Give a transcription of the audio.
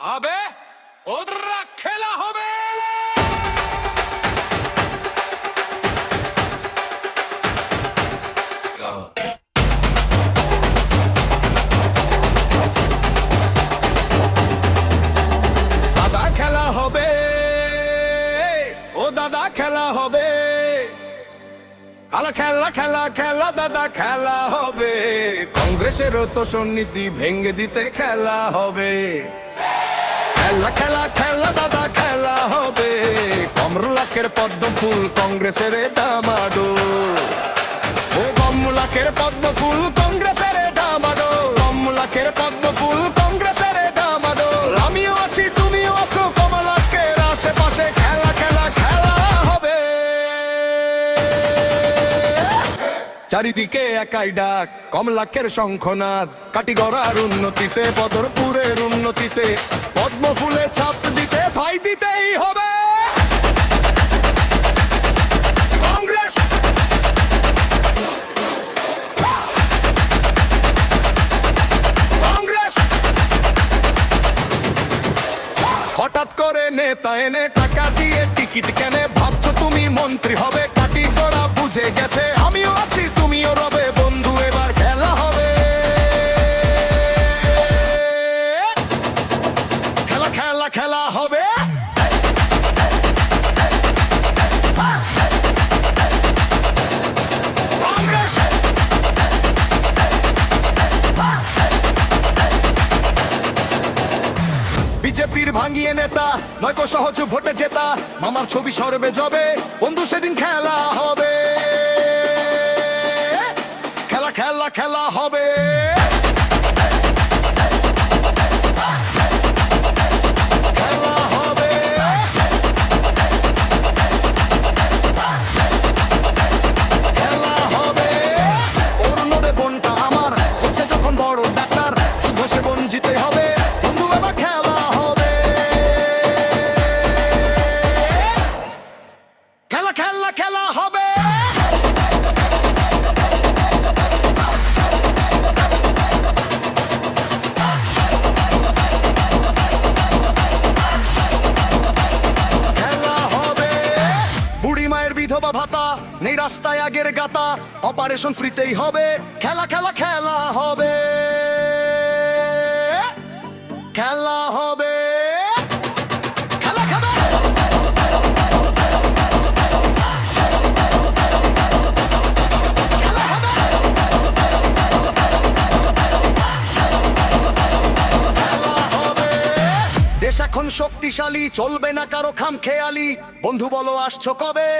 আবে ওরা খেলা হবে। দাদা খেলা হবে, ও দাদা খেলা হবে। খেলা খেলা খেলা খেলা দাদা খেলা হবে। কংগ্রেসেরও তো সন্নীতি ভেঙে দিতে খেলা হবে। খেলা খেলা খেলা দাদা খেলা হবে। কমলাকের পদ্ম ফুল কংগ্রেসের দামাডো। ও কমলাকের পদ্ম ফুল কংগ্রেসের দামাডো। কমলাকের পদ্ম ফুল কংগ্রেসের দামাডো। আমিও আছি তুমিও আছো কমলাকের আশেপাশে। খেলা খেলা খেলা হবে। চারিদিকে একাই ডাক কমলাকের শঙ্খনাদ। কাটিগড়ার উন্নতিতে বদরপুরের উন্নতিতে পদ্ম ফুলে ছাপ দিতে ভাই দিতেই হবে। কংগ্রেস কংগ্রেস হঠাৎ করে নেতা এনে টাকা দিয়ে টিকিট কেনে। ভাবছো তুমি মন্ত্রী হবে। কাটিগড়া বুঝে গেছে আমিও আছি তুমিও রবে। বন্ধু এবার খেলা হবে। খেলা খেলা খেলা হবে। কংগ্রেস বিজেপির ভাঙিয়ে নেতা নয়তো সহজ ভোটে জেতা। মামার ছবি সরবে যাবে বন্ধু সেদিন খেলা হবে। খেলা খেলা খেলা হবে। খেলা হবে। খেলা হবে। অরুণোদয় বোনটা আমার হচ্ছে যখন বড় ডাক্তার। যুদ্ধ সে বোন জিতে হবে। বন্ধু এবার খেলা হবে। খেলা খেলা খেলা হবে। খেলা হবে। বুড়ি মায়ের বিধবা ভাতা নেই রাস্তায় আগের গাতা। অপারেশন ফ্রিতেই হবে। খেলা খেলা খেলা হবে। খেলা হবে। খেলা খেলা খেলা হবে। খেলা হবে। দেশ এখন শক্তিশালী চলবে না কারো খামখেয়ালি। বন্ধু বলো আসছো কবে।